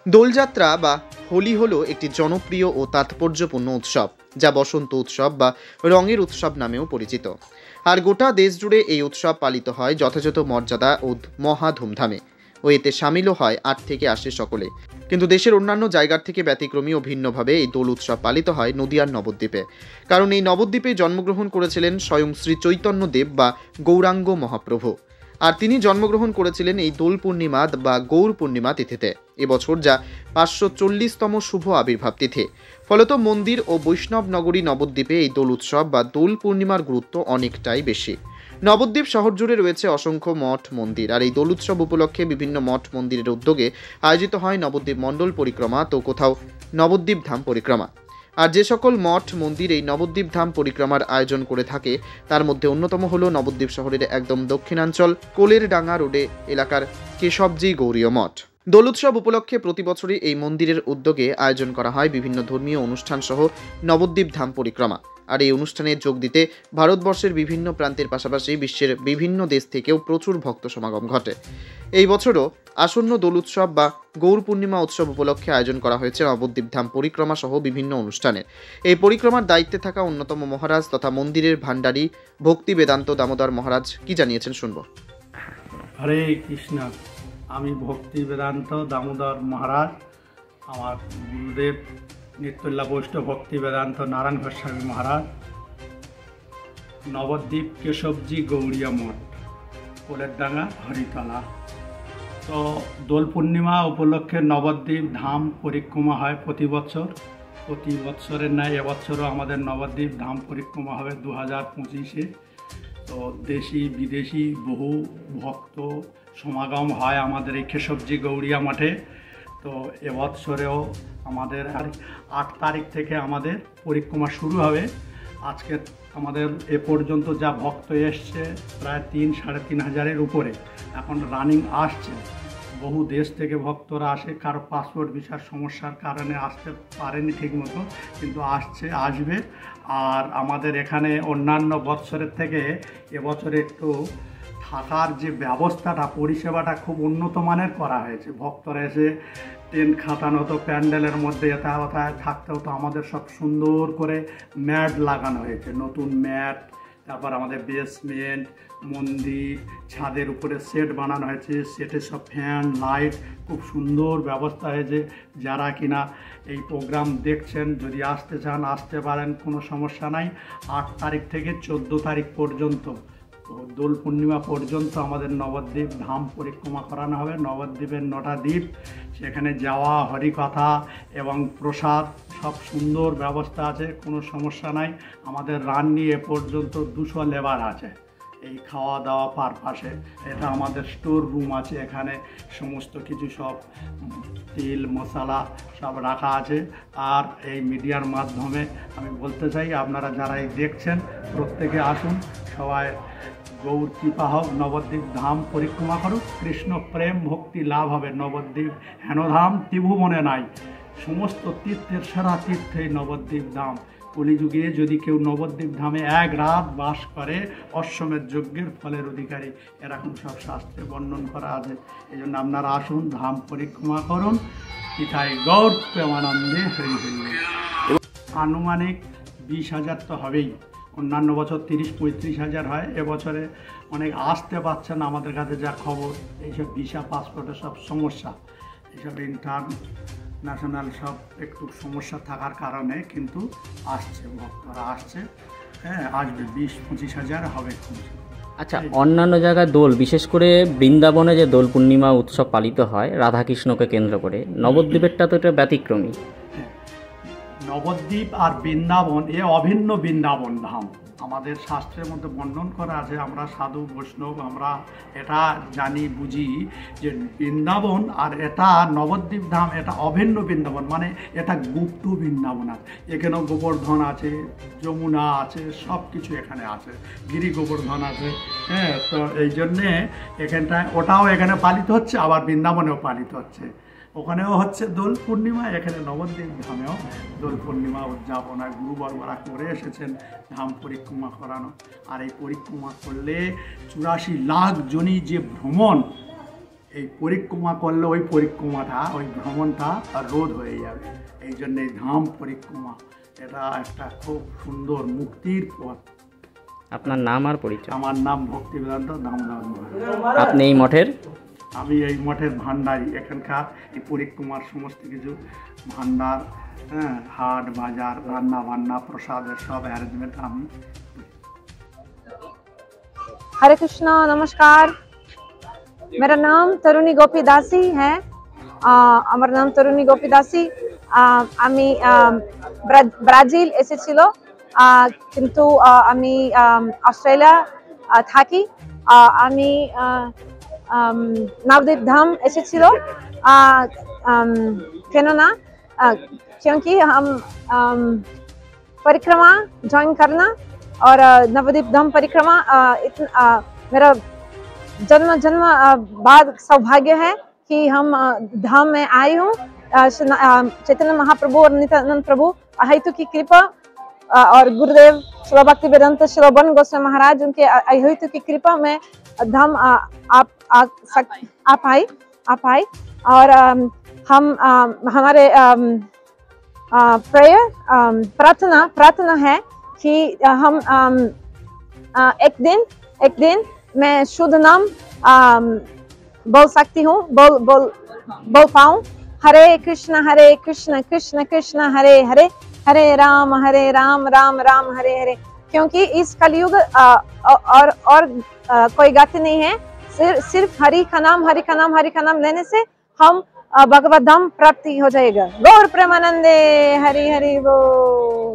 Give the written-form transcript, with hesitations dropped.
দোলযাত্রা বা হোলি হলো একটি জনপ্রিয় ও তাৎপর্যপূর্ণ উৎসব, যা বসন্ত উৎসব বা রঙের উৎসব নামেও পরিচিত। আর গোটা দেশ জুড়ে এই উৎসব পালিত হয় যথাযথ মর্যাদা ও মহা ধুমধামে, ও এতে সামিলও হয় 8 থেকে 80 সকলে। কিন্তু দেশের অন্যান্য জায়গার থেকে ব্যতিক্রমী ও ভিন্নভাবে এই দোল উৎসব পালিত হয় নদিয়ার নবদ্বীপে। কারণ এই নবদ্বীপে জন্মগ্রহণ করেছিলেন স্বয়ং শ্রী চৈতন্যদেব বা গৌরাঙ্গ মহাপ্রভু। আর তিনি জন্মগ্রহণ করেছিলেন এই দোল পূর্ণিমা বা গৌর পূর্ণিমা তিথিতে, এবছর যা 540তম শুভ আবির্ভাব তিথি। ফলত মন্দির ও বৈষ্ণব নগরী নবদ্বীপে এই দোল উৎসব বা দোল পূর্ণিমার গুরুত্ব অনেকটাই বেশি। নবদ্বীপ শহর জুড়ে রয়েছে অসংখ্য মঠ মন্দির, আর এই দোল উৎসব উপলক্ষে বিভিন্ন মঠ মন্দিরের উদ্যোগে আয়োজিত হয় নবদ্বীপ মণ্ডল পরিক্রমা, তো কোথাও নবদ্বীপ ধাম পরিক্রমা। আর যে সকল মঠ মন্দির এই নবদ্বীপ ধাম পরিক্রমার আয়োজন করে থাকে তার মধ্যে অন্যতম হলো নবদ্বীপ শহরের একদম দক্ষিণাঞ্চল কোলের ডাঙ্গা রোডে এলাকার কেশবজি গৌরীয় মঠ। দোল উৎসব উপলক্ষে প্রতি বছরই এই মন্দিরের উদ্যোগে আয়োজন করা হয় বিভিন্ন ধর্মীয় অনুষ্ঠান সহ নবদ্বীপ ধাম পরিক্রমা। আর এই অনুষ্ঠানে যোগ দিতে ভারতবর্ষের বিভিন্ন প্রান্তের পাশাপাশি বিশ্বের বিভিন্ন দেশ থেকেও প্রচুর ভক্ত সমাগম ঘটে। এই বছরও আসন্ন দোল উৎসব বা গৌর পূর্ণিমা উৎসব উপলক্ষে আয়োজন করা হয়েছে নবদ্বীপ ধাম পরিক্রমা সহ বিভিন্ন অনুষ্ঠানের। এই পরিক্রমার দায়িত্বে থাকা অন্যতম মহারাজ তথা মন্দিরের ভান্ডারী ভক্তি বেদান্ত দামোদর মহারাজ কি জানিয়েছেন শুনব। হরে কৃষ্ণ। আমি ভক্তি বেদান্ত দামোদর মহারাজ, আমার গুরুদেব নিত্যল্লা বৈষ্ণব ভক্তি বেদান্ত নারায়ণ গোস্বামী মহারাজ, নবদ্বীপ কেশবজি গৌড়িয়া মঠ, কোলেরডাঙ্গা হরিতলা। তো দোল পূর্ণিমা উপলক্ষে নবদ্বীপ ধাম পরিক্রমা হয় প্রতি বছরের ন্যায় এবছরও আমাদের নবদ্বীপ ধাম পরিক্রমা হবে 2025-এ। তো দেশি বিদেশি বহু ভক্ত সমাগম হয় আমাদের এই কেশবজি গৌড়িয়া মঠে। তো এবছরেও আমাদের 8 তারিখ থেকে আমাদের পরিক্রমা শুরু হবে। আজকে আমাদের এ পর্যন্ত যা ভক্ত এসছে প্রায় 3-3.5 হাজারের উপরে, এখন রানিং আসছে। বহু দেশ থেকে ভক্তরা আসে, কারো পাসপোর্ট ভিসার সমস্যার কারণে আসতে পারেনি ঠিকমতো, কিন্তু আসবে। আর আমাদের এখানে অন্যান্য বৎসরের থেকে এবছরে একটু থাকার যে ব্যবস্থাটা, পরিষেবাটা খুব উন্নত মানের করা হয়েছে। ভক্তরা এসে টেন্ট খাটানো হতো, প্যান্ডেলের মধ্যে কোথায় থাকতে হতো, আমাদের সব সুন্দর করে ম্যাট লাগানো হয়েছে, নতুন ম্যাট। তারপর আমাদের বেসমেন্ট, মন্দির, ছাদের উপরে সেট বানানো হয়েছে, সেটে সব ফ্যান লাইট, খুব সুন্দর ব্যবস্থা হয়েছে। যারা কিনা এই প্রোগ্রাম দেখছেন, যদি আসতে চান আসতে পারেন, কোনো সমস্যা নাই। 8 তারিখ থেকে 14 তারিখ পর্যন্ত, দোল পূর্ণিমা পর্যন্ত আমাদের নবদ্বীপ ধাম পরিক্রমা করানো হবে। নবদ্বীপের 9টা দ্বীপ, সেখানে যাওয়া, হরিকথা এবং প্রসাদ সব সুন্দর ব্যবস্থা আছে, কোনো সমস্যা নাই। আমাদের রান্নি এ পর্যন্ত 200 লেবার আছে এই খাওয়া দাওয়া পারপাসে। এটা আমাদের স্টোর রুম আছে, এখানে সমস্ত কিছু সব তেল মশলা সব রাখা আছে। আর এই মিডিয়ার মাধ্যমে আমি বলতে চাই, আপনারা যারা এই দেখছেন প্রত্যেকে আসুন, সবাই গৌর কৃপা হোক, নবদ্বীপ ধাম পরিক্রমা করুক, কৃষ্ণ প্রেম ভক্তি লাভ হবে। নবদ্বীপ হেনধাম ত্রিভুবনে নাই, সমস্ত তীর্থের সেরা তীর্থ এই নবদ্বীপ ধাম। কলিযুগে যদি কেউ নবদ্বীপ ধামে 1 রাত বাস করে, অশ্বমেধ যজ্ঞের ফলের অধিকারী, এরকম সব শাস্ত্রে বর্ণন করা আছে। এই জন্য আপনারা আসুন, ধাম পরিক্রমা করুন। পিতায় গৌর প্রেমানন্দে হরি হরি। আনুমানিক 20,000 তো হবেই, অন্যান্য বছর 30-35 হাজার হয়। এবছরে অনেক আসতে পারছে না, আমাদের কাছে যা খবর, এইসব ভিসা পাসপোর্টের সব সমস্যা, এইসব ইন্টারন্যাশনাল সব একটু সমস্যা থাকার কারণে কিন্তু আসছে, ভক্তরা আসছে। হ্যাঁ, আসবে 20-25 হাজার হবে। আচ্ছা, অন্যান্য জায়গায় দোল, বিশেষ করে বৃন্দাবনে যে দোল পূর্ণিমা উৎসব পালিত হয় রাধাকৃষ্ণকে কেন্দ্র করে, নবদ্বীপেরটা তো এটা ব্যতিক্রমী। নবদ্বীপ আর বৃন্দাবন এ অভিন্ন বৃন্দাবন ধাম, আমাদের শাস্ত্রের মধ্যে বর্ণন করা আছে। আমরা সাধু বৈষ্ণব, আমরা এটা জানি বুঝি যে বৃন্দাবন আর এটা নবদ্বীপ ধাম, এটা অভিন্ন বৃন্দাবন, মানে এটা গুপ্ত বৃন্দাবন। আছে এখানেও গোবর্ধন আছে, যমুনা আছে, সব কিছু এখানে আছে, গিরি গোবর্ধন আছে। হ্যাঁ, তো এই জন্যে এখানটায় ওটাও এখানে পালিত হচ্ছে, আবার বৃন্দাবনেও পালিত হচ্ছে। ওখানেও হচ্ছে দোল পূর্ণিমা, এখানে নবদ্বীপ ধামেও দোল পূর্ণিমা উদযাপন হয়। গুরুবররা করে এসেছেন ধাম পরিক্রমা করানো। আর এই পরিক্রমা করলে 84 লাখ জনই যে ভ্রমণ, এই পরিক্রমা করলে ওই পরিক্রমাটা, ওই ভ্রমণটা রোধ হয়ে যাবে। এই জন্য এই ধাম পরিক্রমা এটা একটা খুব সুন্দর মুক্তির পথ। আপনার নাম আর পরিচয়? আমার নাম ভক্তিবেদান্ত দামোদর মহারাজ। আপনি এই মঠের? আমি এই মঠের ভান্ডারী। এখানকার এই পরিক্রমার সমস্ত কিছু ভান্ডার, হ্যাঁ, হাট বাজার, রান্না বান্না, প্রসাদের सब अरेंजमेंट আমি। हरे कृष्णा, नमस्कार। मेरा नाम तरुणी गोपी दासी है। আমার নাম তরুণী গোপী দাসী। আমি ব্রাজিল এসেছিল, কিন্তু আমি অস্ট্রেলিয়া থাকি। আমি नवद्वीप धाम এসেছিল কেননা क्योंकि हम परिक्रमा ज्वाइन करना और नवद्वीप धाम परिक्रमा मेरा जन्म बाद सौभाग्य है कि हम धाम में आई हूँ। चैतन्य महाप्रभु और नित्यानंद प्रभु अहितु की कृपा और गुरुदेव श्री भक्तिवेदांत श्री बन गोस्वामी महाराज उनके अहितु की कृपा में धाम आप आई और हम हमारे प्रेयर प्रार्थना है कि हम एक दिन मैं शुद्ध नाम बोल सकती हूँ, बोल पाऊँ। हरे कृष्ण कृष्ण कृष्ण हरे हरे, हरे राम राम राम हरे हरे। क्योंकि इस कलयुग और कोई गति नहीं है। सिर्फ हरि का नाम लेने से हम भगवत धाम प्राप्ति हो जाएगा। गौर प्रेमानंदे, हरि हरि बोल।